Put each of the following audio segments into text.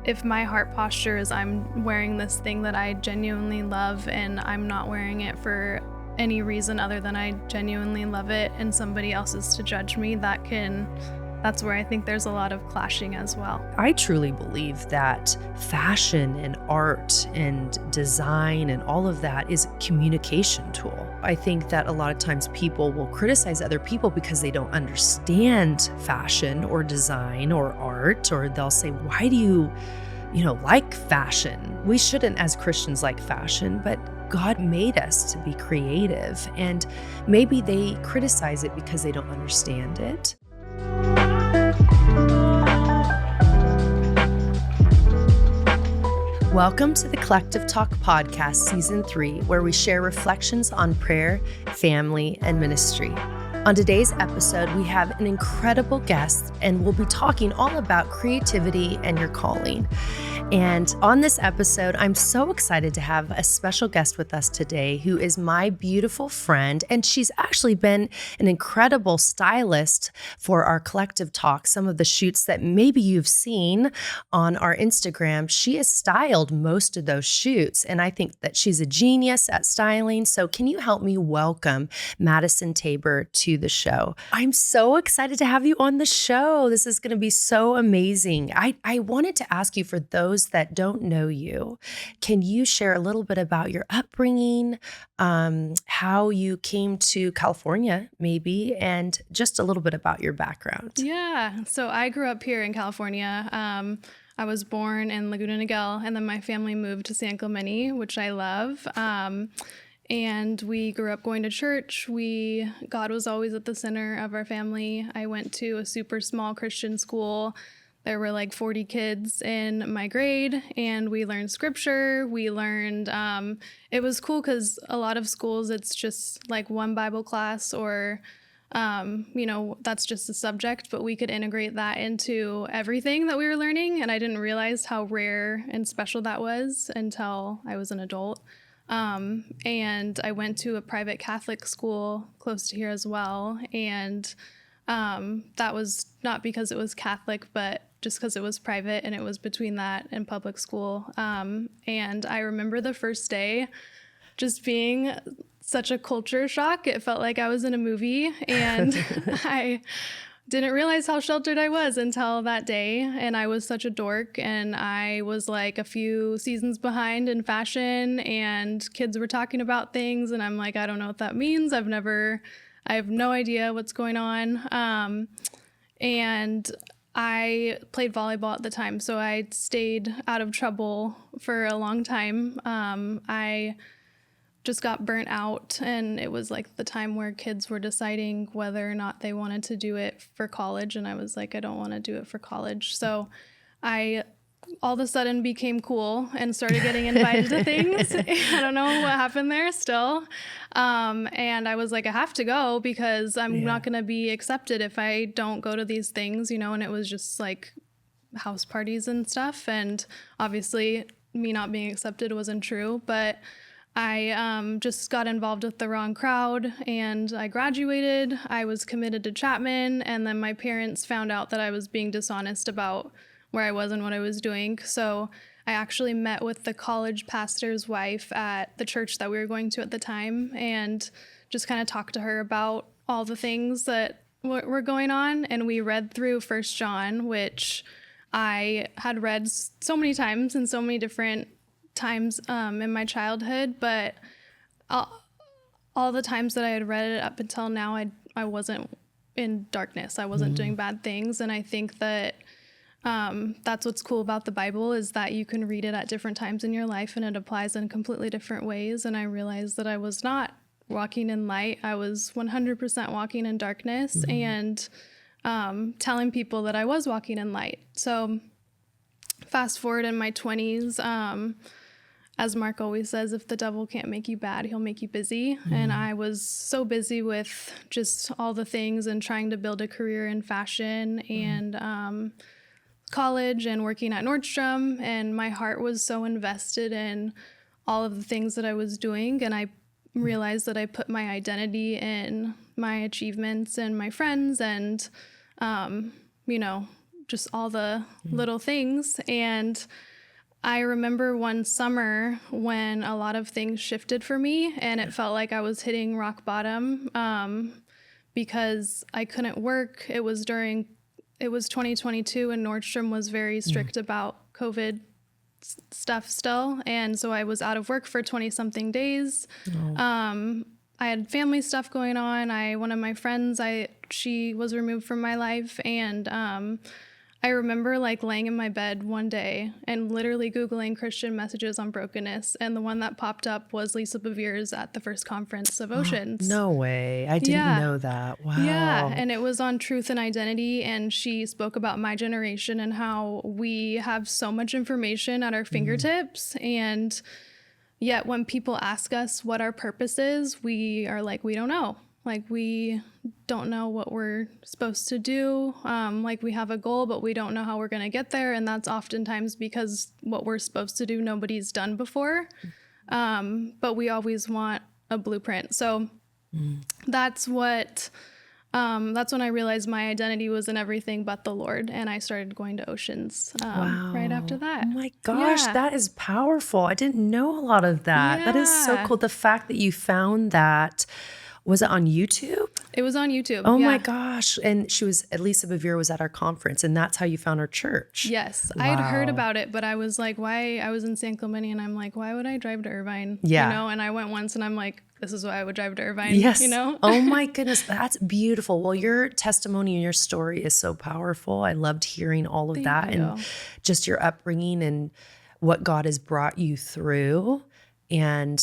if my heart posture is I'm wearing this thing that I genuinely love and I'm not wearing it for any reason other than I genuinely love it and somebody else is to judge me, that's where I think there's a lot of clashing as well. I truly believe that fashion and art and design and all of that is a communication tool. I think that a lot of times people will criticize other people because they don't understand fashion or design or art, or they'll say, why do you like fashion? We shouldn't as Christians like fashion, but God made us to be creative, and maybe they criticize it because they don't understand it. Welcome to the Collective Talk Podcast, Season 3, where we share reflections on prayer, family, and ministry. On today's episode, we have an incredible guest, and we'll be talking all about creativity and your calling. And on this episode, I'm so excited to have a special guest with us today who is my beautiful friend, and she's actually been an incredible stylist for our Collective Talk. Some of the shoots that maybe you've seen on our Instagram, she has styled most of those shoots, and I think that she's a genius at styling. So can you help me welcome Madison Tabor to the show? I'm so excited to have you on the show. This is going to be so amazing. I wanted to ask you, for those that don't know you, can you share a little bit about your upbringing, how you came to California maybe, and just a little bit about your background? Yeah, so I grew up here in California. I was born in Laguna Niguel, and then my family moved to San Clemente, which I love. And we grew up going to church. God was always at the center of our family. I went to a super small Christian school. There were like 40 kids in my grade, and we learned scripture. We learned, it was cool because a lot of schools, it's just like one Bible class or, that's just a subject, but we could integrate that into everything that we were learning. And I didn't realize how rare and special that was until I was an adult. And I went to a private Catholic school close to here as well. And that was not because it was Catholic, but just because it was private, and it was between that and public school. And I remember the first day just being such a culture shock. It felt like I was in a movie, and I didn't realize how sheltered I was until that day. And I was such a dork, and I was like a few seasons behind in fashion, and kids were talking about things, and I'm like, I don't know what that means. I have no idea what's going on. And I played volleyball at the time, so I stayed out of trouble for a long time. I just got burnt out, and it was like the time where kids were deciding whether or not they wanted to do it for college, and I was like, I don't want to do it for college. So I all of a sudden became cool and started getting invited to things. I don't know what happened there still. And I was like, I have to go because I'm not going to be accepted if I don't go to these things, and it was just like house parties and stuff. And obviously me not being accepted wasn't true, but I just got involved with the wrong crowd, and I graduated. I was committed to Chapman, and then my parents found out that I was being dishonest about where I was and what I was doing. So I actually met with the college pastor's wife at the church that we were going to at the time, and just kind of talked to her about all the things that were going on. And we read through 1 John, which I had read so many times in so many different times in my childhood, but all the times that I had read it up until now, I wasn't in darkness. I wasn't doing bad things. And I think that that's what's cool about the Bible, is that you can read it at different times in your life and it applies in completely different ways. And I realized that I was not walking in light. I was 100% walking in darkness, and telling people that I was walking in light. So fast forward in my 20s, as Mark always says, if the devil can't make you bad, he'll make you busy. And I was so busy with just all the things and trying to build a career in fashion and college and working at Nordstrom. And my heart was so invested in all of the things that I was doing. And I realized that I put my identity in my achievements and my friends and, just all the little things. And I remember one summer when a lot of things shifted for me and it felt like I was hitting rock bottom because I couldn't work. It was 2022 and Nordstrom was very strict about COVID stuff still. And so I was out of work for 20 something days. I had family stuff going on. One of my friends, she was removed from my life. And I remember like laying in my bed one day and literally Googling Christian messages on brokenness. And the one that popped up was Lisa Bevere's at the First Conference of Oceans. No way. I didn't know that. Wow. Yeah. And it was on truth and identity. And she spoke about my generation and how we have so much information at our fingertips. And yet when people ask us what our purpose is, we are like, we don't know. Like, we don't know what we're supposed to do. Like, we have a goal, but we don't know how we're going to get there. And that's oftentimes because what we're supposed to do, nobody's done before. But we always want a blueprint. So that's when I realized my identity was in everything but the Lord. And I started going to Oceans right after that. Oh my gosh, that is powerful. I didn't know a lot of that. That is so cool. The fact that you found that. Was it on YouTube? It was on YouTube. Oh my gosh. And Lisa Bevere was at our conference and that's how you found our church. Yes. Wow. I had heard about it, but I was like, why? I was in San Clemente and I'm like, why would I drive to Irvine? Yeah. You know, and I went once and I'm like, this is why I would drive to Irvine. Yes. You know? Oh my goodness. That's beautiful. Well, your testimony and your story is so powerful. I loved hearing all of that and just your upbringing and what God has brought you through. And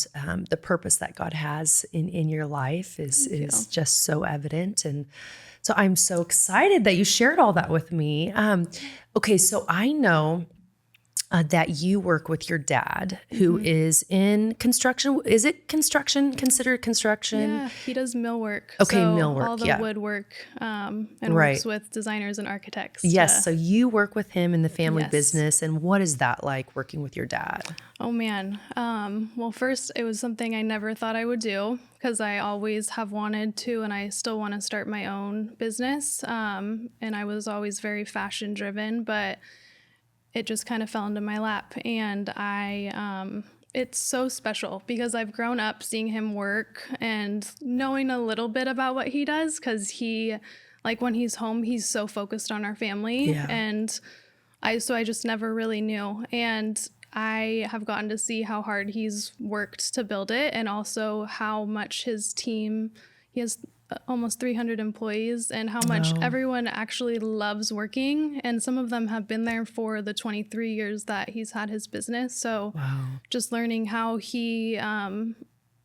the purpose that God has in your life is just so evident. And so I'm so excited that you shared all that with me. Okay, so I know that you work with your dad who is in construction. Is it considered construction? Yeah, he does millwork. Okay, so millwork, all the woodwork and works with designers and architects. Yes, so you work with him in the family business. And what is that like working with your dad? Oh man. Well, first it was something I never thought I would do because I always have wanted to, and I still want to start my own business. And I was always very fashion driven, but it just kind of fell into my lap. And it's so special because I've grown up seeing him work and knowing a little bit about what he does because when he's home, he's so focused on our family. Yeah. And I just never really knew. And I have gotten to see how hard he's worked to build it and also how much his team, he has almost 300 employees and how much everyone actually loves working. And some of them have been there for the 23 years that he's had his business. So just learning how he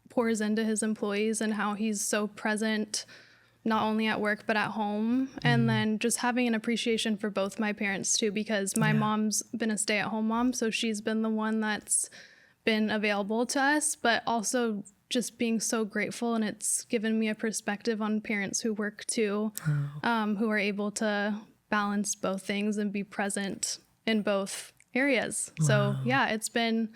pours into his employees and how he's so present, not only at work, but at home. And then just having an appreciation for both my parents too, because my mom's been a stay-at-home mom. So she's been the one that's been available to us, but also just being so grateful. And it's given me a perspective on parents who work too, who are able to balance both things and be present in both areas. So it's been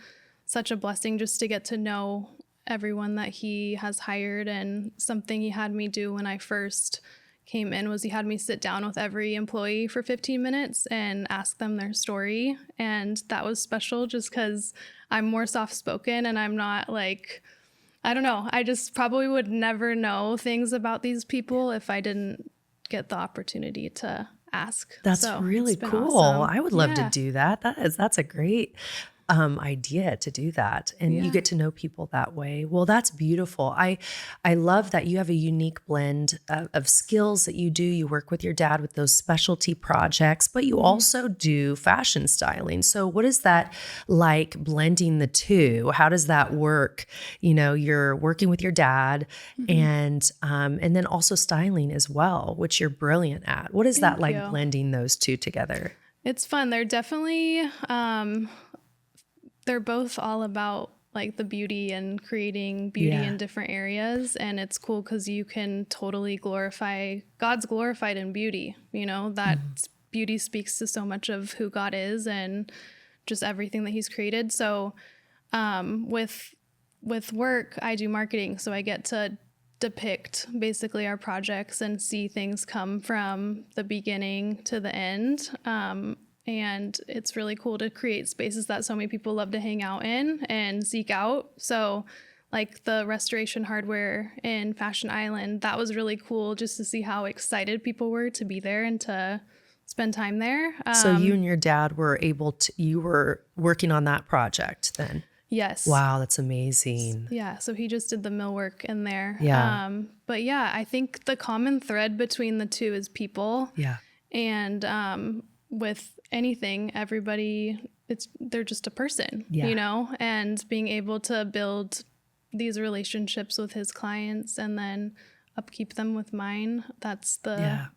such a blessing just to get to know everyone that he has hired. And something he had me do when I first came in was he had me sit down with every employee for 15 minutes and ask them their story. And that was special just because I'm more soft-spoken and I'm not like, I don't know. I just probably would never know things about these people if I didn't get the opportunity to ask. That's really cool. Awesome. I would love to do that. That's a great idea to do that. And you get to know people that way. Well, that's beautiful. I love that you have a unique blend of skills that you do. You work with your dad with those specialty projects, but you also do fashion styling. So what is that like blending the two? How does that work? You know, you're working with your dad and then also styling as well, which you're brilliant at. What is that like blending those two together? It's fun. They're definitely, they're both all about like the beauty and creating beauty in different areas. And it's cool because you can totally glorify, God's glorified in beauty, you know, that beauty speaks to so much of who God is and just everything that he's created. So with work, I do marketing. So I get to depict basically our projects and see things come from the beginning to the end. And it's really cool to create spaces that so many people love to hang out in and seek out. So like the restoration hardware in Fashion Island, that was really cool just to see how excited people were to be there and to spend time there. So you and your dad were you were working on that project then? Yes. Wow, that's amazing. Yeah, so he just did the millwork in there. Yeah. But yeah, I think the common thread between the two is people. Yeah. And with anything, they're just a person, Yeah. and being able to build these relationships with his clients and then upkeep them with mine. That's the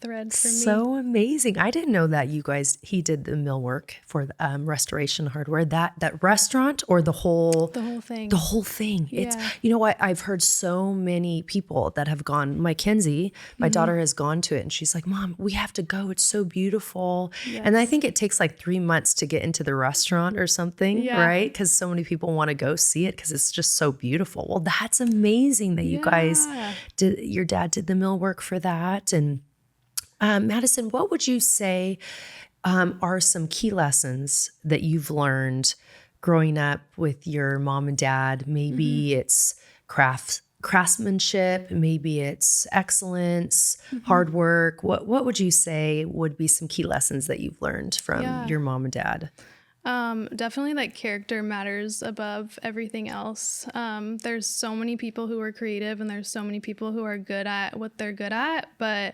thread for me. So amazing. I didn't know that he did the millwork for the restoration hardware, that restaurant or the whole thing. The whole thing. Yeah. It's, you know what? I've heard so many people that have gone. My Kenzie, my daughter has gone to it and she's like, Mom, we have to go. It's so beautiful. Yes. And I think it takes like 3 months to get into the restaurant or something, right? Because so many people want to go see it because it's just so beautiful. Well, that's amazing that you guys your dad did the millwork for that. And Madison, what would you say are some key lessons that you've learned growing up with your mom and dad? Maybe it's craftsmanship, maybe it's excellence, hard work. What would you say would be some key lessons that you've learned from your mom and dad? Definitely like character matters above everything else. There's so many people who are creative and there's so many people who are good at what they're good at, but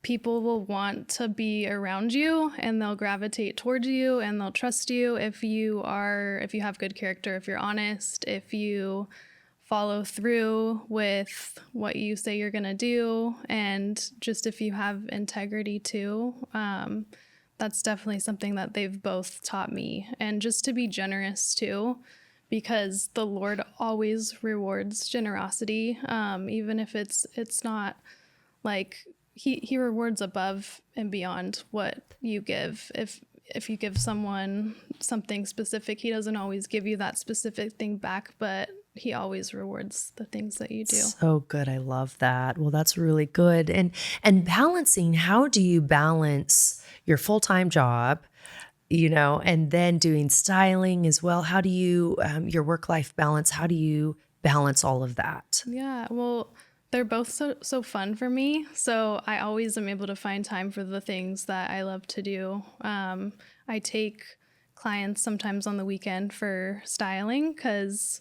people will want to be around you and they'll gravitate towards you and they'll trust you if you have good character, if you're honest, if you follow through with what you say you're going to do, and just if you have integrity too. That's definitely something that they've both taught me. And just to be generous too, because the Lord always rewards generosity, even if it's not like He rewards above and beyond what you give. If you give someone something specific, He doesn't always give you that specific thing back, but He always rewards the things that you do. So good. I love that. Well, that's really good. And balancing, how do you balance your full-time job, and then doing styling as well? How do you, your work-life balance, how do you balance all of that? Yeah, well, they're both so fun for me. So I always am able to find time for the things that I love to do. I take clients sometimes on the weekend for styling because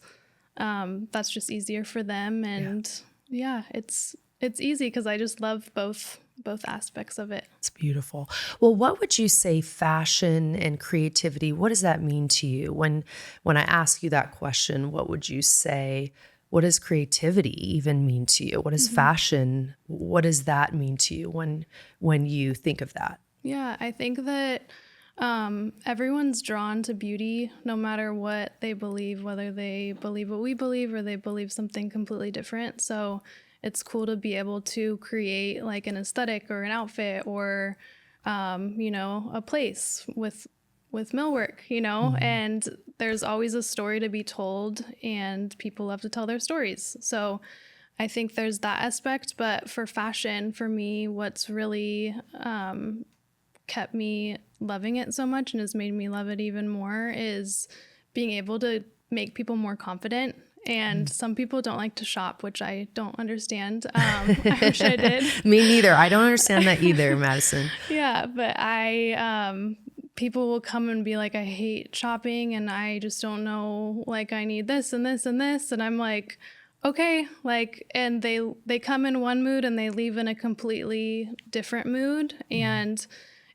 that's just easier for them. And it's easy because I just love both aspects of it. It's beautiful. Well, what would you say fashion and creativity, what does that mean to you? When I ask you that question, what would you say? What does creativity even mean to you? What is fashion? What does that mean to you when you think of that? Yeah, I think that everyone's drawn to beauty no matter what they believe, whether they believe what we believe or they believe something completely different. So it's cool to be able to create like an aesthetic or an outfit or, a place with millwork, and there's always a story to be told and people love to tell their stories. So I think there's that aspect. But for fashion, for me, what's really kept me loving it so much and has made me love it even more is being able to make people more confident. And some people don't like to shop, which I don't understand. I wish I did. Me neither. I don't understand that either, Madison. Yeah, but people will come and be like, I hate shopping and I just don't know, like I need this and this and this. And I'm like, okay, and they come in one mood and they leave in a completely different mood. And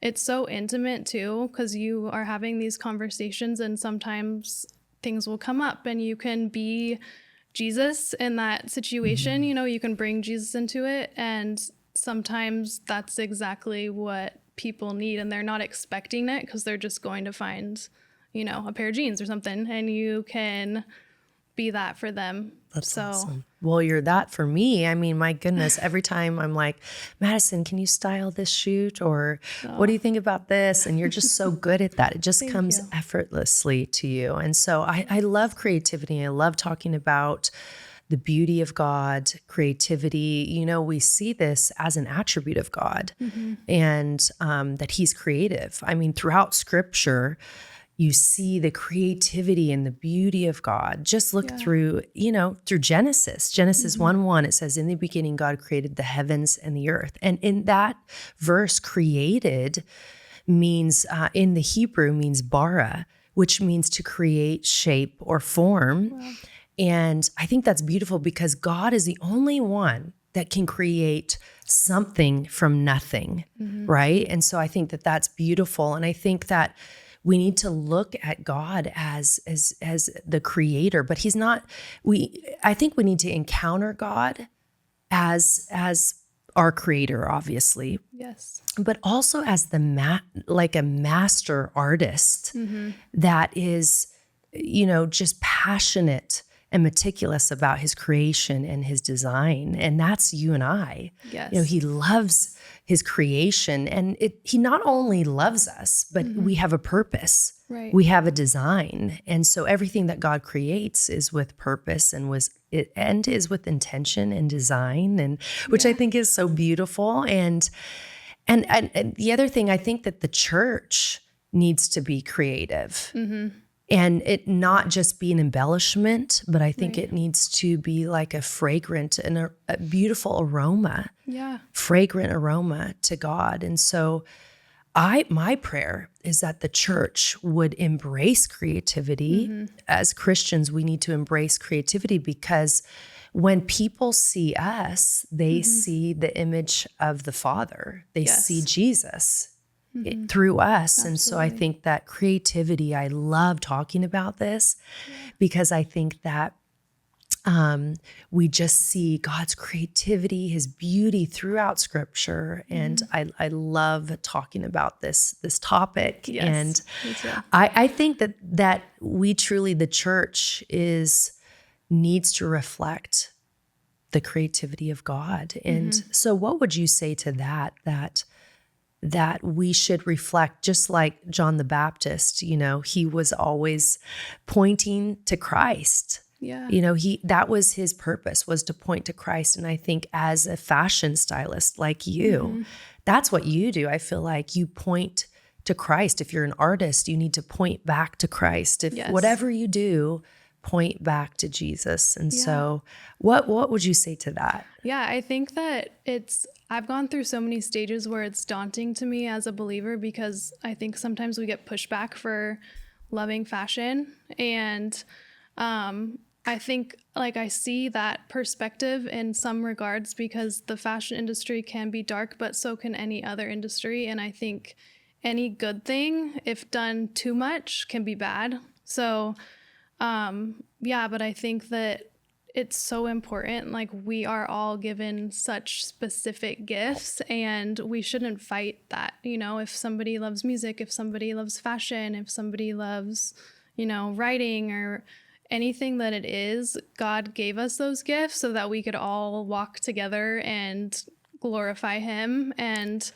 it's so intimate too, because you are having these conversations and sometimes things will come up and you can be Jesus in that situation. You can bring Jesus into it. And sometimes that's exactly what people need, and they're not expecting it because they're just going to find, a pair of jeans or something, and you can be that for them. That's awesome. Well, you're that for me. I mean, my goodness, every time I'm like, Madison, can you style this shoot? Or what do you think about this? And you're just so good at that. It just comes effortlessly to you. And so I love creativity. I love talking about the beauty of God, creativity. You know, we see this as an attribute of God, and that he's creative. I mean, throughout scripture, you see the creativity and the beauty of God. Just look through, through Genesis. Genesis 1:1, it says, in the beginning, God created the heavens and the earth. And in that verse, created means, in the Hebrew, means bara, which means to create, shape, or form. Wow. And I think that's beautiful because God is the only one that can create something from nothing, right? And so I think that that's beautiful. And I think that we need to look at God as the creator, but he's not, I think we need to encounter God as our creator, obviously. Yes. But also as like a master artist that is, just passionate and meticulous about his creation and his design. And that's you and I. Yes. He loves his creation, and he not only loves us, but we have a purpose. Right. We have a design. And so everything that God creates is with purpose and is with intention and design, and which I think is so beautiful. And the other thing, I think that the church needs to be creative. And it not just be an embellishment, but I think it needs to be like a fragrant and a beautiful aroma, fragrant aroma to God. And so my prayer is that the church would embrace creativity. As Christians, we need to embrace creativity because when people see us, they see the image of the Father. They see Jesus through us. Absolutely. And so I think that creativity, I love talking about this because I think that we just see God's creativity, his beauty throughout scripture. And I love talking about this topic. Yes, and me too. I think that we truly, the church needs to reflect the creativity of God. And so what would you say to that we should reflect, just like John the Baptist, he was always pointing to Christ. Yeah. That was his purpose, was to point to Christ. And I think as a fashion stylist like you, that's what you do. I feel like you point to Christ. If you're an artist, you need to point back to Christ. If whatever you do, point back to Jesus. And so what would you say to that? Yeah, I think that I've gone through so many stages where it's daunting to me as a believer because I think sometimes we get pushback for loving fashion. And I think I see that perspective in some regards because the fashion industry can be dark, but so can any other industry. And I think any good thing, if done too much, can be bad. So but I think that it's so important. We are all given such specific gifts and we shouldn't fight that. If somebody loves music, if somebody loves fashion, if somebody loves, writing or anything that it is, God gave us those gifts so that we could all walk together and glorify him. And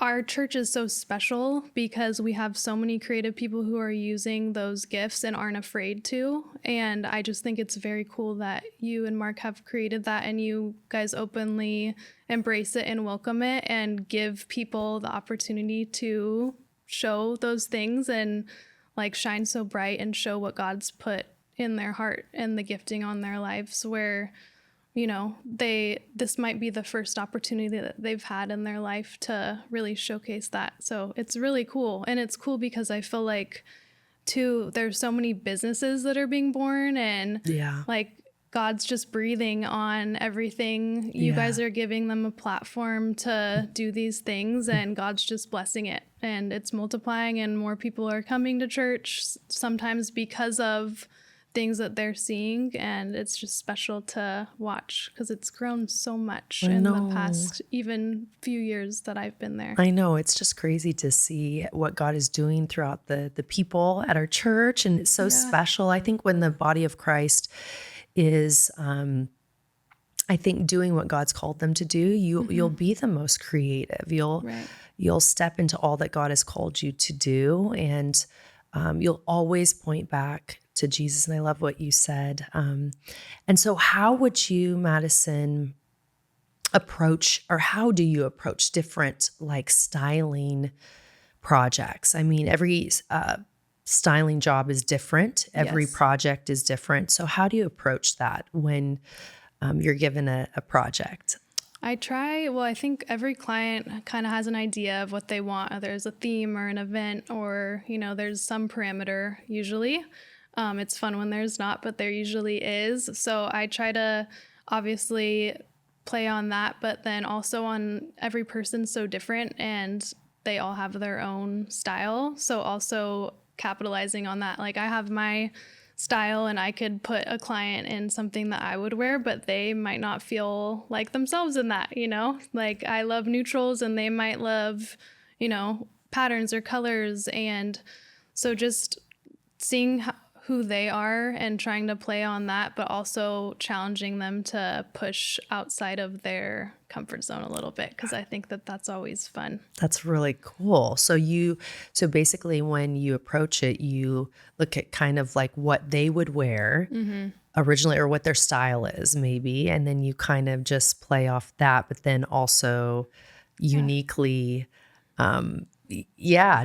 our church is so special because we have so many creative people who are using those gifts and aren't afraid to. And I just think it's very cool that you and Mark have created that and you guys openly embrace it and welcome it and give people the opportunity to show those things and shine so bright and show what God's put in their heart and the gifting on their lives where this might be the first opportunity that they've had in their life to really showcase that. So it's really cool. And it's cool because I feel there's so many businesses that are being born and God's just breathing on everything. You guys are giving them a platform to do these things and God's just blessing it. And it's multiplying and more people are coming to church sometimes because of things that they're seeing, and it's just special to watch because it's grown so much in the past even few years that I've been there. I know, it's just crazy to see what God is doing throughout the people at our church, and it's so special. I think when the body of Christ is I think doing what God's called them to do, you'll be the most creative. You'll step into all that God has called you to do, and you'll always point back to Jesus, and I love what you said. And so how would you, Madison, approach, or how do you approach different like styling projects? I mean, every styling job is different. Every Yes. project is different. So how do you approach that when you're given a project? I think every client kind of has an idea of what they want. There's a theme or an event, or, there's some parameter usually. It's fun when there's not, but there usually is. So I try to obviously play on that, but then also on every person's so different and they all have their own style. So also capitalizing on that. Like I have my style and I could put a client in something that I would wear, but they might not feel like themselves in that, Like I love neutrals and they might love, patterns or colors. And so just seeing who they are and trying to play on that, but also challenging them to push outside of their comfort zone a little bit, because I think that that's always fun. That's really cool. So basically when you approach it, you look at kind of like what they would wear originally, or what their style is maybe, and then you kind of just play off that, but then also uniquely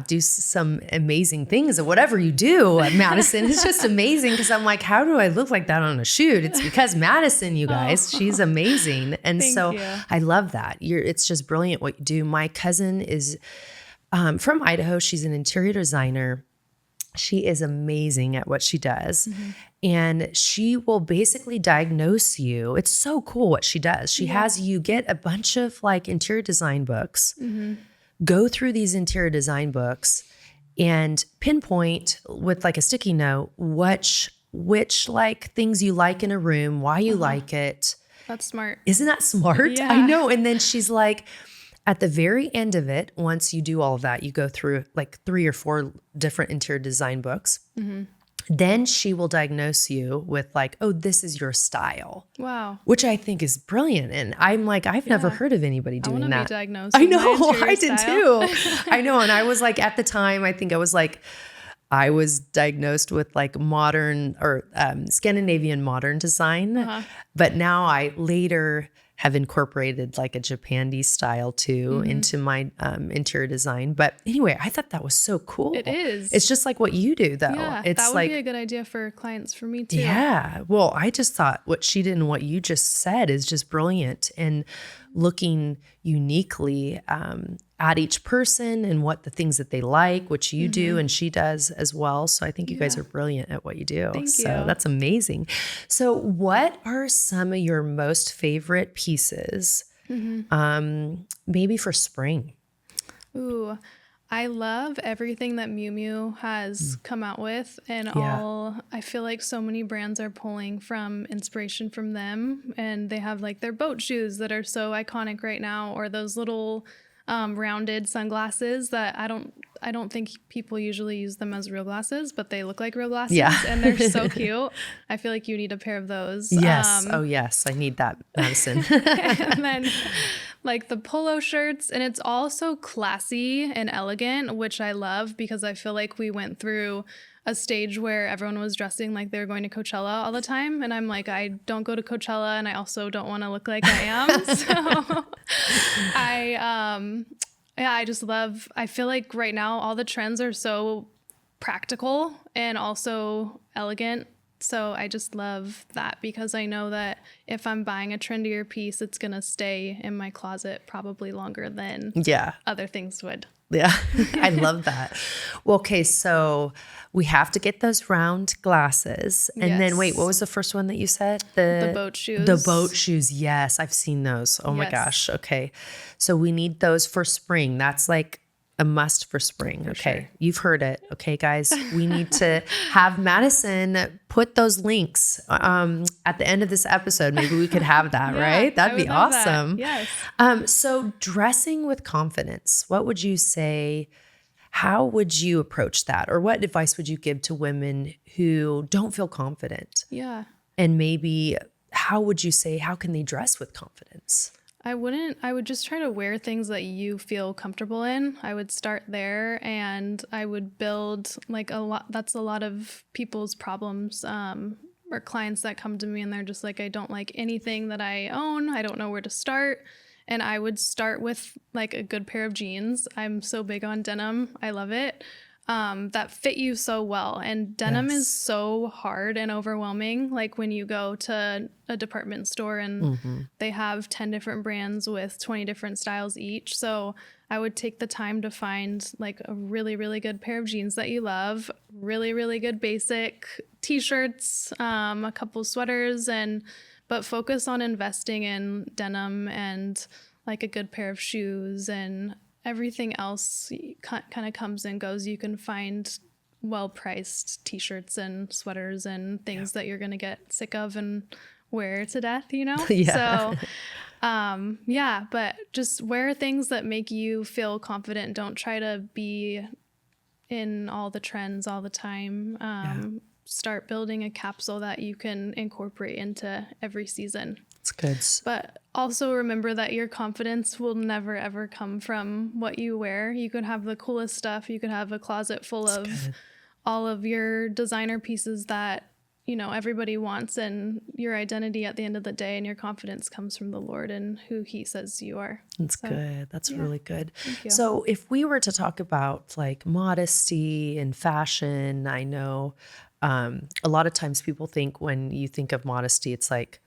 do some amazing things. And whatever you do at Madison is just amazing, because I'm like, how do I look like that on a shoot? It's because Madison, you guys, she's amazing. And so you. I love that. It's just brilliant what you do. My cousin is from Idaho. She's an interior designer. She is amazing at what she does. And she will basically diagnose you. It's so cool what she does. She has you get a bunch of like interior design books, go through these interior design books and pinpoint with like a sticky note which like things you like in a room, why you like it. That's smart. Isn't that smart? Yeah. I know. And then she's like, at the very end of it, once you do all of that, you go through like 3 or 4 different interior design books. Then she will diagnose you with like, oh, this is your style. Wow. Which I think is brilliant. And I'm like, I've never heard of anybody doing that. I want to be diagnosed. I with my know, interior I did style. too. I know. And I was like, at the time, I think I was diagnosed with like modern or Scandinavian modern design. But now I later have incorporated like a Japandi style too into my interior design. But anyway, I thought that was so cool. It is. It's just like what you do though. Yeah, It's that would like, be a good idea for clients for me too. yeah. Well, I just thought what she did and what you just said is just brilliant, and looking uniquely at each person and what the things that they like, which you do and she does as well. So I think you guys are brilliant at what you do. Thank so you. that's amazing. So what are some of your most favorite pieces, maybe for spring? Ooh, I love everything that Miu Miu has come out with, and I feel like so many brands are pulling from inspiration from them, and they have like their boat shoes that are so iconic right now, or those little rounded sunglasses that I don't think people usually use them as real glasses, but they look like real glasses, and they're so cute. I feel like you need a pair of those. Yes. Oh yes. I need that, Madison. And then like the polo shirts, and it's all so classy and elegant, which I love, because I feel like we went through a stage where everyone was dressing like they were going to Coachella all the time. And I'm like, I don't go to Coachella, and I also don't want to look like I am. So I just love, I feel like right now all the trends are so practical and also elegant. So I just love that, because I know that if I'm buying a trendier piece, it's going to stay in my closet probably longer than other things would. Yeah, I love that. Well, okay, so we have to get those round glasses. And then, wait, what was the first one that you said? The boat shoes. The boat shoes, yes, I've seen those. Oh my gosh, okay. So we need those for spring. That's like a must for spring. Okay. Sure. You've heard it. Okay, guys, we need to have Madison put those links at the end of this episode. Maybe we could have that, right? That'd be awesome. That. Yes. So dressing with confidence, what would you say? How would you approach that? Or what advice would you give to women who don't feel confident? Yeah. And maybe how would you say, how can they dress with confidence? I would just try to wear things that you feel comfortable in. I would start there and I would build like that's a lot of people's problems, or clients that come to me and they're just like, I don't like anything that I own. I don't know where to start. And I would start with like a good pair of jeans. I'm so big on denim. I love it. That fit you so well. And denim is so hard and overwhelming. Like when you go to a department store and they have 10 different brands with 20 different styles each. So I would take the time to find like a really, really good pair of jeans that you love, really, really good basic t-shirts, a couple sweaters, but focus on investing in denim and like a good pair of shoes, and everything else kind of comes and goes. You can find well-priced t-shirts and sweaters and things that you're going to get sick of and wear to death, So, but just wear things that make you feel confident. Don't try to be in all the trends all the time. Start building a capsule that you can incorporate into every season. It's good. But also remember that your confidence will never, ever come from what you wear. You could have the coolest stuff. You could have a closet full of all of your designer pieces that, everybody wants, and your identity at the end of the day and your confidence comes from the Lord and who he says you are. That's good. That's really good. Thank you. So if we were to talk about like modesty and fashion, I know a lot of times people think when you think of modesty, it's like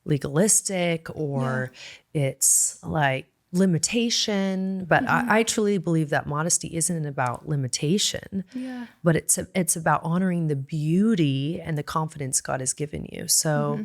legalistic or it's like limitation, but I truly believe that modesty isn't about limitation, but it's about honoring the beauty and the confidence God has given you. So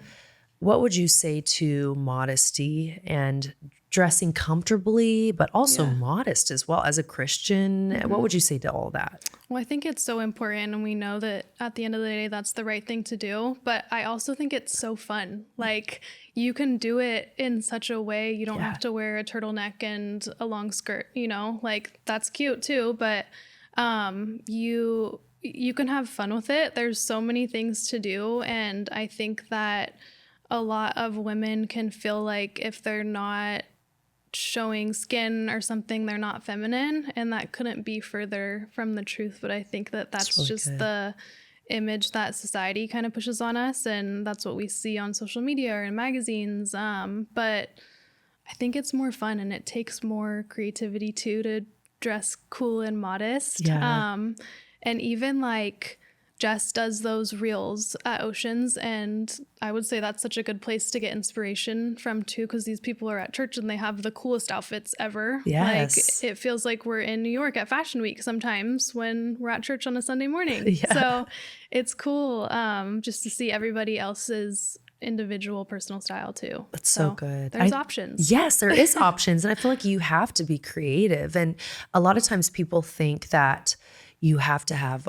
what would you say to modesty and dressing comfortably, but also modest as well as a Christian? What would you say to all that? Well, I think it's so important, and we know that at the end of the day, that's the right thing to do. But I also think it's so fun. Like you can do it in such a way, you don't have to wear a turtleneck and a long skirt, like that's cute too. But you can have fun with it. There's so many things to do. And I think that a lot of women can feel like if they're not showing skin or something, they're not feminine, and that couldn't be further from the truth. But I think that that's really just the image that society kind of pushes on us, and that's what we see on social media or in magazines. But I think it's more fun, and it takes more creativity too to dress cool and modest. And even like Jess does those reels at Oceans, and I would say that's such a good place to get inspiration from too, because these people are at church and they have the coolest outfits ever. Like it feels like we're in New York at Fashion Week sometimes when we're at church on a Sunday morning. So it's cool just to see everybody else's individual personal style too. That's so good. There's options. Yes, there is options. And I feel like you have to be creative. And a lot of times people think that you have to have,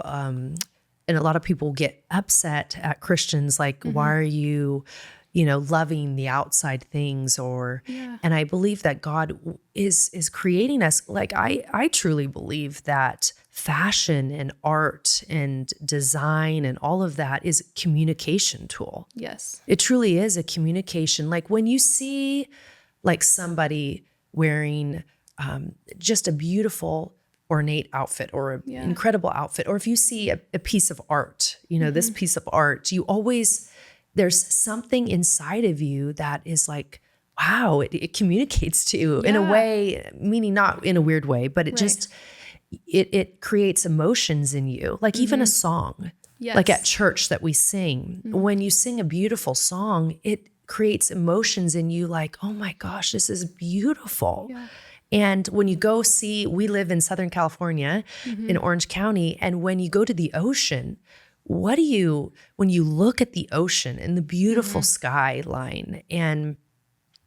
and a lot of people get upset at Christians, like, why are you, loving the outside things and I believe that God is creating us. Like, I truly believe that fashion and art and design and all of that is a communication tool. Yes. It truly is a communication. Like when you see like somebody wearing just a beautiful ornate outfit or an incredible outfit, or if you see a piece of art, this piece of art, there's something inside of you that is like, wow, it communicates to you in a way, meaning not in a weird way, but it just, it creates emotions in you. Like even a song, like at church that we sing, when you sing a beautiful song, it creates emotions in you like, oh my gosh, this is beautiful. And when you go see, we live in Southern California in Orange County. And when you go to the ocean, when you look at the ocean and the beautiful skyline, and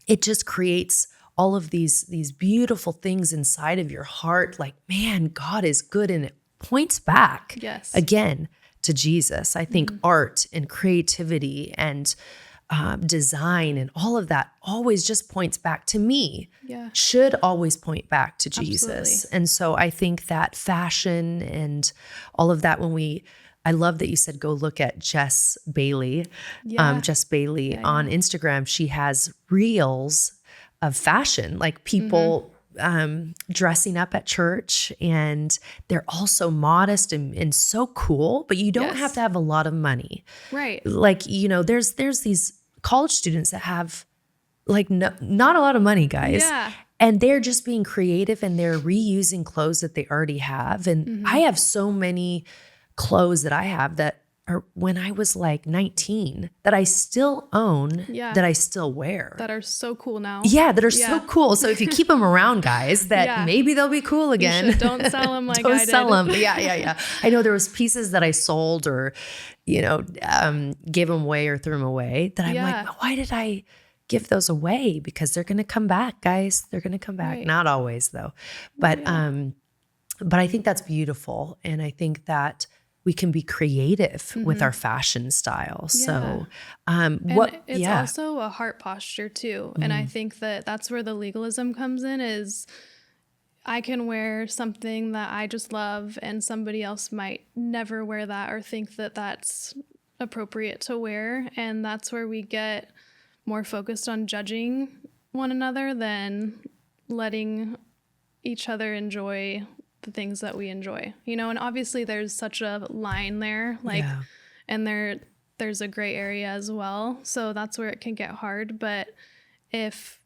it just creates all of these beautiful things inside of your heart, like, man, God is good. And it points back again to Jesus. I think art and creativity and design and all of that always just points back to me, should always point back to Jesus. Absolutely. And so I think that fashion and all of that, I love that you said, go look at Jess Bailey, on Instagram. She has reels fashion, like people dressing up at church, and they're also modest and so cool, but you don't have to have a lot of money. Right. Like, there's these college students that have like not a lot of money, guys. Yeah. And they're just being creative and they're reusing clothes that they already have. And I have so many clothes that I have that are when I was like 19 that I still own, that I still wear. That are so cool now. Yeah, that are so cool. So if you keep them around, guys, that maybe they'll be cool again. Don't sell them like Don't I did. sell them. Yeah. I know there was pieces that I sold or, gave them away or threw them away that I'm like, why did I give those away? Because they're going to come back, guys. They're going to come back. Right. Not always though. But I think that's beautiful. And I think that we can be creative with our fashion style. So, it's also a heart posture too. And I think that that's where the legalism comes in, is I can wear something that I just love and somebody else might never wear that or think that that's appropriate to wear. And that's where we get more focused on judging one another than letting each other enjoy the things that we enjoy, and obviously there's such a line there, and there's a gray area as well. So that's where it can get hard. But if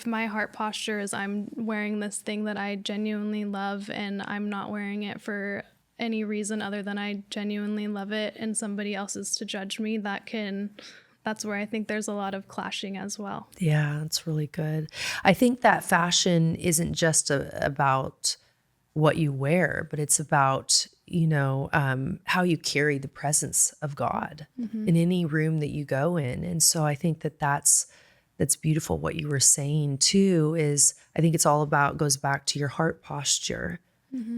my heart posture is I'm wearing this thing that I genuinely love and I'm not wearing it for any reason other than I genuinely love it and somebody else is to judge me, that's where I think there's a lot of clashing as well. Yeah, that's really good. I think that fashion isn't just about what you wear, but it's about, how you carry the presence of God in any room that you go in. And so I think that's beautiful. What you were saying too is, I think it's all about, goes back to your heart posture.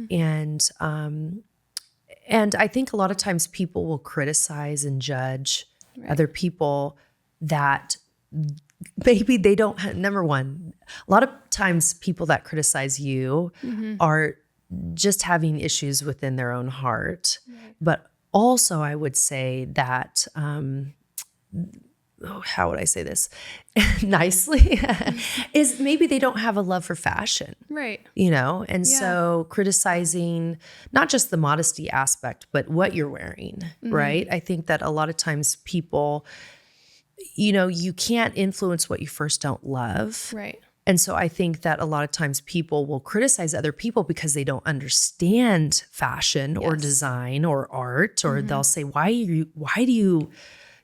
And I think a lot of times people will criticize and judge other people that maybe they don't, number one, a lot of times people that criticize you are just having issues within their own heart. But also I would say that, how would I say this nicely, is maybe they don't have a love for fashion. Right. And so criticizing not just the modesty aspect, but what you're wearing, right? I think that a lot of times people, you can't influence what you first don't love. Right. And so I think that a lot of times people will criticize other people because they don't understand fashion or design or art, or they'll say, why do you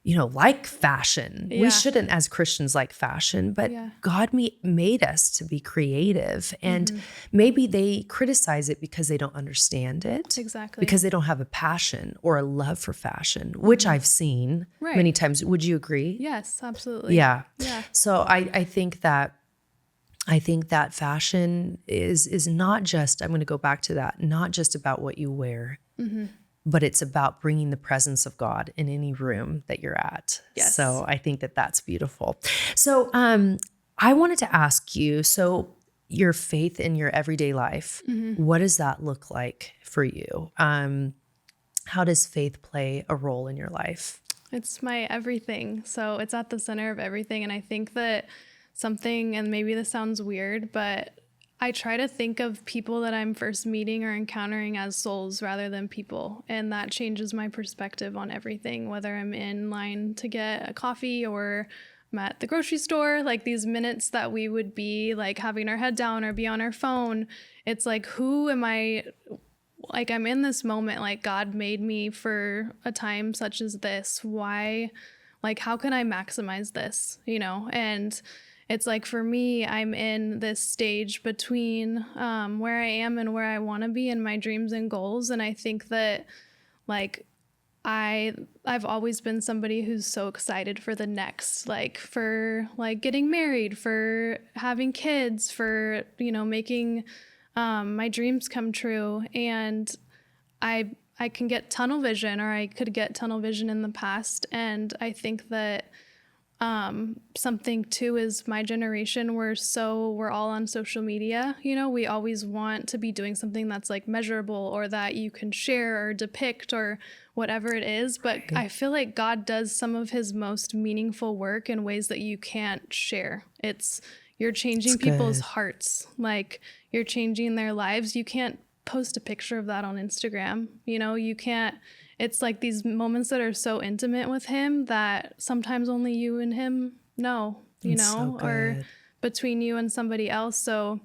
like fashion? We shouldn't as Christians like fashion, but God made us to be creative. And maybe they criticize it because they don't understand it. Exactly. Because they don't have a passion or a love for fashion, which I've seen many times. Would you agree? Yes, absolutely. Yeah. So I think that fashion is not just, I'm going to go back to that, not just about what you wear, but it's about bringing the presence of God in any room that you're at. Yes. So I think that that's beautiful. So I wanted to ask you, so your faith in your everyday life, what does that look like for you? How does faith play a role in your life? It's my everything. So it's at the center of everything. And I think that something, and maybe this sounds weird, but I try to think of people that I'm first meeting or encountering as souls rather than people. And that changes my perspective on everything, whether I'm in line to get a coffee or I'm at the grocery store, like these minutes that we would be like having our head down or be on our phone. It's like, who am I? Like, I'm in this moment, like God made me for a time such as this. Why? Like, how can I maximize this? And it's like, for me, I'm in this stage between where I am and where I want to be in my dreams and goals. And I think that, like, I've always been somebody who's so excited for the next, like, for like getting married, for having kids, for, making my dreams come true. And I can get tunnel vision, or I could get tunnel vision in the past. And I think that something too is my generation, we're all on social media. We always want to be doing something that's like measurable or that you can share or depict or whatever it is. But I feel like God does some of his most meaningful work in ways that you can't share. It's you're changing That's people's good. hearts. Like, you're changing their lives. You can't post a picture of that on Instagram. You can't, it's like these moments that are so intimate with him that sometimes only you and him know, That's so or good. between you and somebody else. So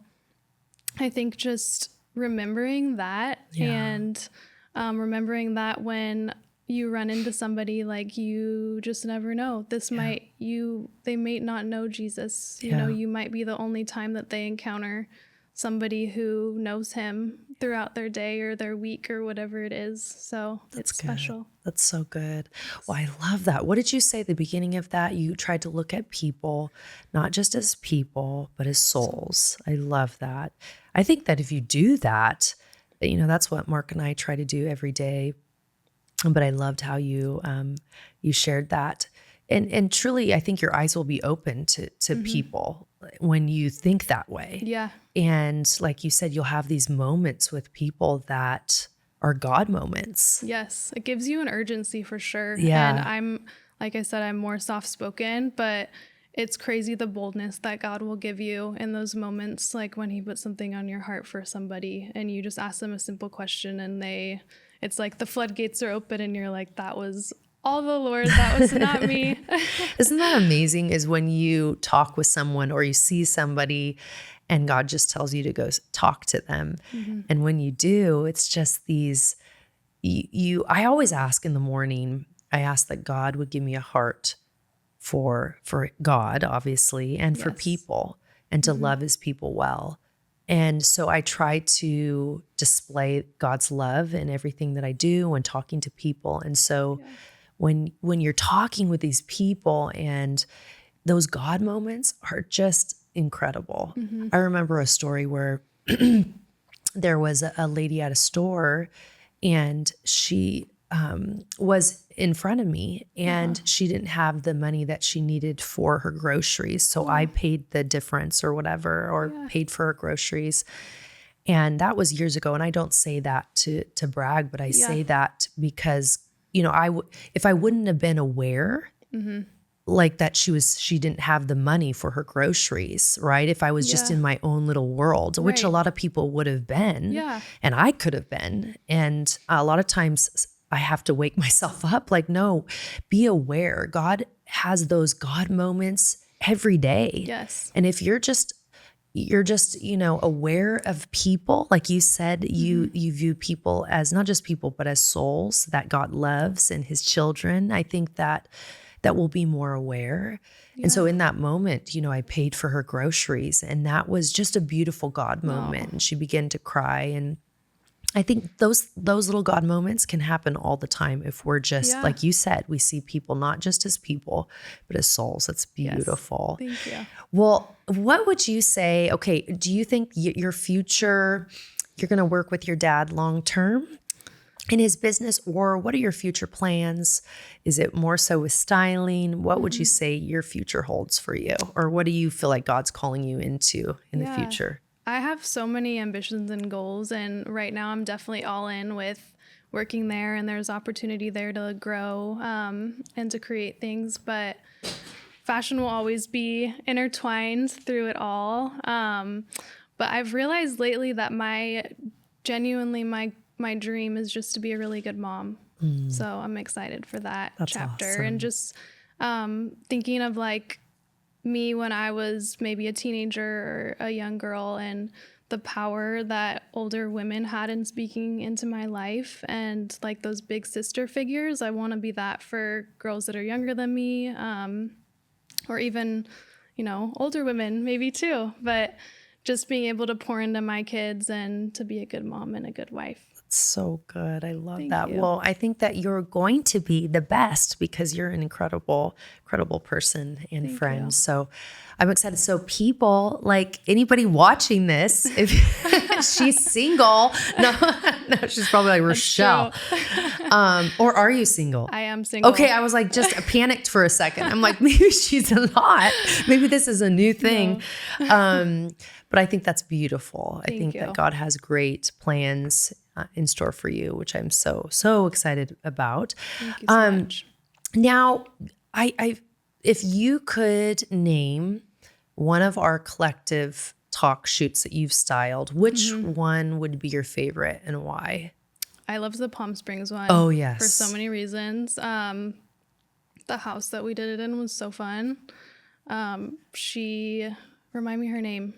I think just remembering that and remembering that when you run into somebody, like, you just never know. They may not know Jesus. You might be the only time that they encounter somebody who knows him throughout their day or their week or whatever it is. So it's special. That's so good. Well, I love that. What did you say at the beginning of that? You tried to look at people, not just as people, but as souls. I love that. I think that if you do that, that's what Mark and I try to do every day. But I loved how you shared that. And truly, I think your eyes will be open to people when you think that way. Yeah. And like you said, you'll have these moments with people that are God moments. Yes. It gives you an urgency for sure. Yeah. And like I said, I'm more soft-spoken, but it's crazy the boldness that God will give you in those moments, like when he puts something on your heart for somebody and you just ask them a simple question and it's like the floodgates are open and you're like, that was all the Lord, that was not me. Isn't that amazing, is when you talk with someone or you see somebody and God just tells you to go talk to them. Mm-hmm. And when you do, it's just these, I always ask in the morning, I ask that God would give me a heart for God, obviously, and for people, and to love his people well. And so I try to display God's love in everything that I do when talking to people. And so when you're talking with these people, and those God moments are just incredible. Mm-hmm. I remember a story where there was a lady at a store, and she was in front of me, and she didn't have the money that she needed for her groceries. So I paid the difference or whatever, or paid for her groceries. And that was years ago. And I don't say that to brag, but I say that because, if I wouldn't have been aware, like that she didn't have the money for her groceries, right? If I was just in my own little world, which a lot of people would have been, and I could have been. And a lot of times I have to wake myself up, like, no, be aware. God has those God moments every day. Yes. And if you're just, aware of people, like you said, you view people as not just people, but as souls that God loves and his children, I think that will be more aware. Yeah. And so in that moment, I paid for her groceries, and that was just a beautiful God moment. And she began to cry. And I think those little God moments can happen all the time if we're just, like you said, we see people not just as people, but as souls. That's beautiful. Yes. Thank you. Well, what would you say? Okay, do you think your future, you're going to work with your dad long term in his business, or what are your future plans? Is it more so with styling? What would you say your future holds for you? Or what do you feel like God's calling you into in the future? I have so many ambitions and goals, and right now I'm definitely all in with working there, and there's opportunity there to grow and to create things, but fashion will always be intertwined through it all. But I've realized lately that my dream is just to be a really good mom. So I'm excited for that chapter. Awesome. And just thinking of like me when I was maybe a teenager or a young girl, and the power that older women had in speaking into my life, and like those big sister figures. I want to be that for girls that are younger than me, or even, older women maybe too. But just being able to pour into my kids and to be a good mom and a good wife. So good. I love Thank that. you. Well, I think that you're going to be the best because you're an incredible person and Thank friend. you. So I'm excited. So people, like anybody watching this, if she's single, no, she's probably like, Rachelle. Or are you single? I am single. Okay. I was like, just panicked for a second. I'm like, maybe she's not. Maybe this is a new thing. No. But I think that's beautiful. I think that God has great plans in store for you, which I'm so excited about. Thank you so much. Now, if you could name one of our collective talk shoots that you've styled, which one would be your favorite and why? I loved the Palm Springs one. Oh, yes. For so many reasons. The house that we did it in was so fun. Remind me her name.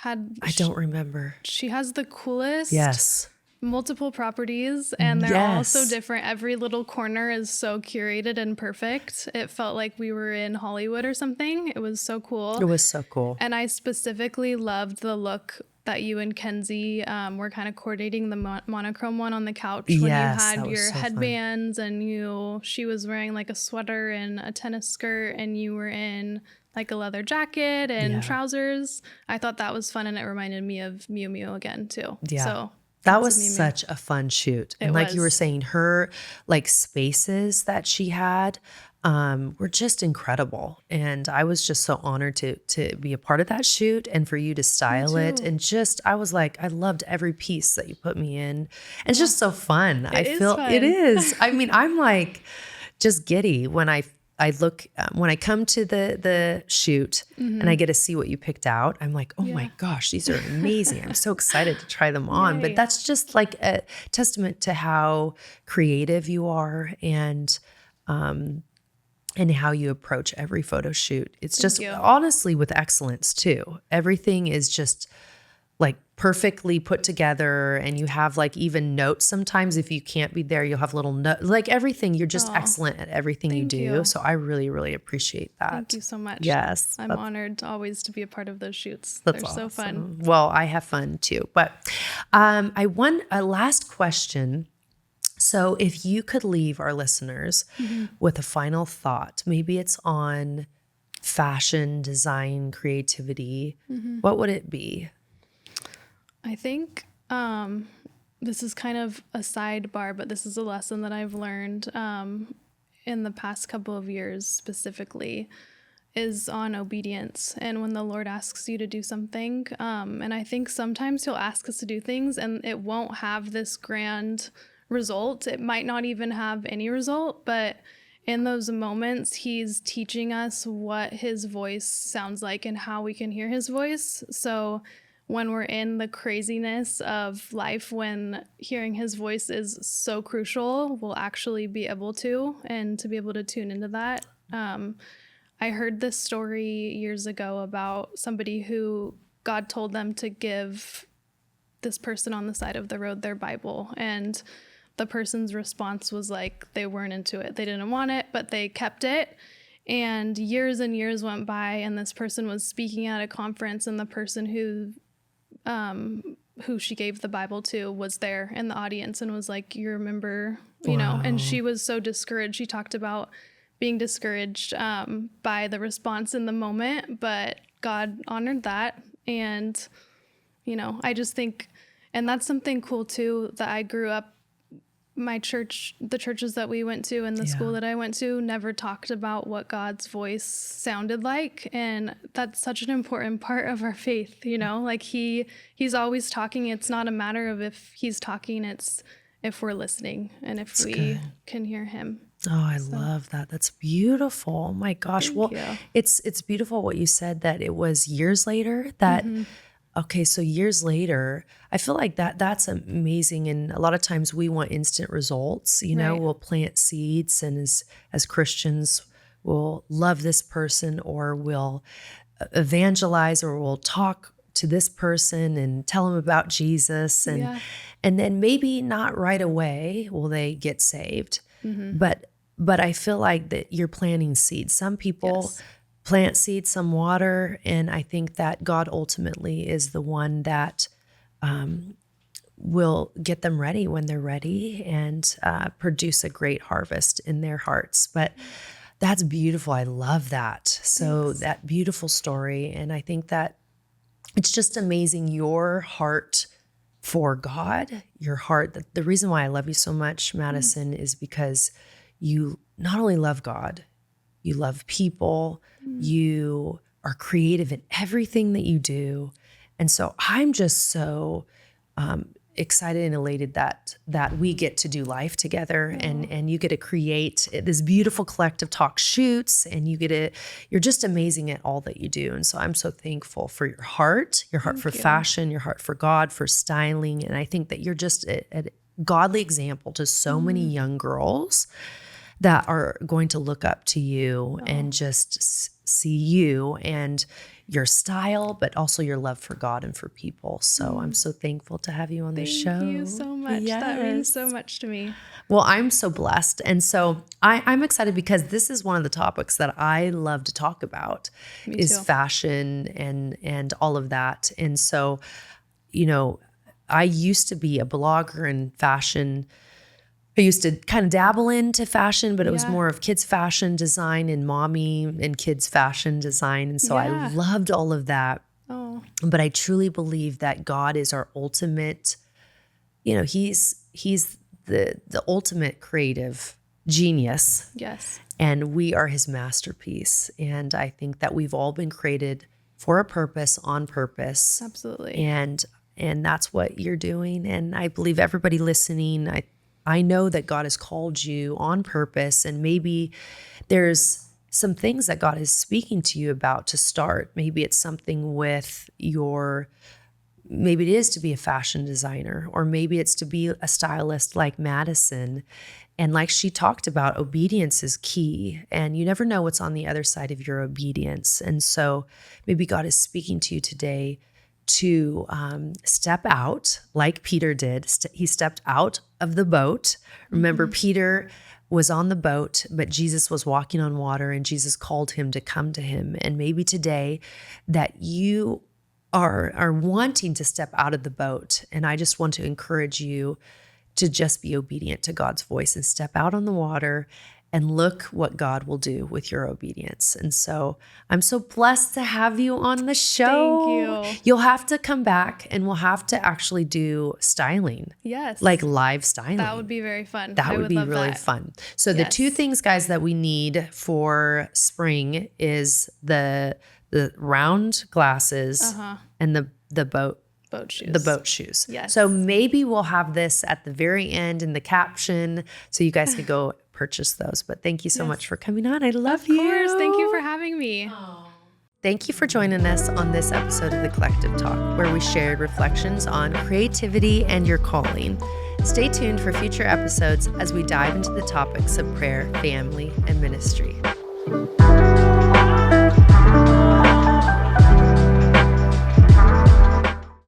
I don't remember. She has the coolest. Yes. Multiple properties, and they're all so different. Every little corner is so curated and perfect. It felt like we were in Hollywood or something. It was so cool. It was so cool. And I specifically loved the look that you and Kenzie were kind of coordinating, the monochrome one on the couch when you had your headbands fun. And she was wearing like a sweater and a tennis skirt, and you were in like a leather jacket and trousers. I thought that was fun, and it reminded me of Miu Miu again too. Yeah. So that was such a fun shoot. And like you were saying, her like spaces that she had were just incredible. And I was just so honored to be a part of that shoot and for you to style it. And I was like, I loved every piece that you put me in. And it's just so fun. It is. I mean, I'm like just giddy when I look, when I come to the shoot and I get to see what you picked out, I'm like, oh my gosh, these are amazing. I'm so excited to try them on. But that's just like a testament to how creative you are and how you approach every photo shoot. It's just honestly with excellence too. Everything is just like perfectly put together, and you have like even notes sometimes. If you can't be there, you'll have little notes, like everything. You're just excellent at everything you do. So I really, really appreciate that. Thank you so much. Yes. I'm honored always to be a part of those shoots. They're so fun. Well, I have fun too. But I want a last question. So if you could leave our listeners with a final thought, maybe it's on fashion, design, creativity, what would it be? I think this is kind of a sidebar, but this is a lesson that I've learned in the past couple of years specifically, is on obedience. And when the Lord asks you to do something, and I think sometimes he'll ask us to do things and it won't have this grand result. It might not even have any result, but in those moments, he's teaching us what his voice sounds like and how we can hear his voice. So when we're in the craziness of life, when hearing his voice is so crucial, we'll actually be able to be able to tune into that. I heard this story years ago about somebody who God told them to give this person on the side of the road their Bible, and the person's response was like they weren't into it. They didn't want it, but they kept it. And years went by, and this person was speaking at a conference, and the person who she gave the Bible to was there in the audience and was like, you remember, you know, and she was so discouraged. She talked about being discouraged by the response in the moment, but God honored that. And, you know, I just think, and that's something cool too, that I grew up, my church, the churches that we went to and the school that I went to never talked about what God's voice sounded like. And that's such an important part of our faith, you know, like he's always talking. It's not a matter of if he's talking, it's if we're listening and if we can hear him. Oh, I love that. That's beautiful. Oh my gosh. Thank you. It's beautiful what you said, that it was years later that okay, so years later, I feel like that's amazing. And a lot of times we want instant results, you know, we'll plant seeds, and as Christians, we'll love this person, or we'll evangelize, or we'll talk to this person and tell them about Jesus. And then maybe not right away will they get saved. But I feel like that you're planting seeds. Some people plant seeds, some water, and I think that God ultimately is the one that will get them ready when they're ready and produce a great harvest in their hearts. But that's beautiful. I love that. So that beautiful story. And I think that it's just amazing, your heart for God, your heart. The reason why I love you so much, Madison, is because you not only love God, you love people, you are creative in everything that you do. And so I'm just so excited and elated that we get to do life together, and you get to create this beautiful collective talk shoots, and you're just amazing at all that you do. And so I'm so thankful for your heart for fashion, your heart for God, for styling. And I think that you're just a godly example to so many young girls that are going to look up to you and just see you and your style, but also your love for God and for people. So I'm so thankful to have you on the show. Thank you so much. Yes. That means so much to me. Well, I'm so blessed. And so I'm excited because this is one of the topics that I love to talk about is fashion and all of that. And so, I used to be a blogger in fashion. I used to kind of dabble into fashion, but it was more of kids fashion design and mommy and kids fashion design. And so I loved all of that. Oh. But I truly believe that God is our ultimate, he's the ultimate creative genius. Yes. And we are his masterpiece. And I think that we've all been created for a purpose, on purpose. Absolutely. And that's what you're doing. And I believe everybody listening, I know that God has called you on purpose, and maybe there's some things that God is speaking to you about to start. Maybe it's something with maybe it is to be a fashion designer, or maybe it's to be a stylist like Madison. And like she talked about, obedience is key, and you never know what's on the other side of your obedience. And so maybe God is speaking to you today to step out like Peter did. He stepped out of the boat. Remember, Peter was on the boat, but Jesus was walking on water, and Jesus called him to come to him. And maybe today that you are wanting to step out of the boat. And I just want to encourage you to just be obedient to God's voice and step out on the water and look what God will do with your obedience. And so I'm so blessed to have you on the show. Thank you. You'll have to come back, and we'll have to actually do styling. Yes. Like live styling. That would be very fun. That would be really fun. So the two things, guys, that we need for spring is the round glasses and the boat shoes. The boat shoes. Yes. So maybe we'll have this at the very end in the caption so you guys could go purchase those. But thank you so much for coming on. I love you. Of course. Thank you for having me. Thank you for joining us on this episode of The Collective Talk, where we shared reflections on creativity and your calling. Stay tuned for future episodes as we dive into the topics of prayer, family, and ministry.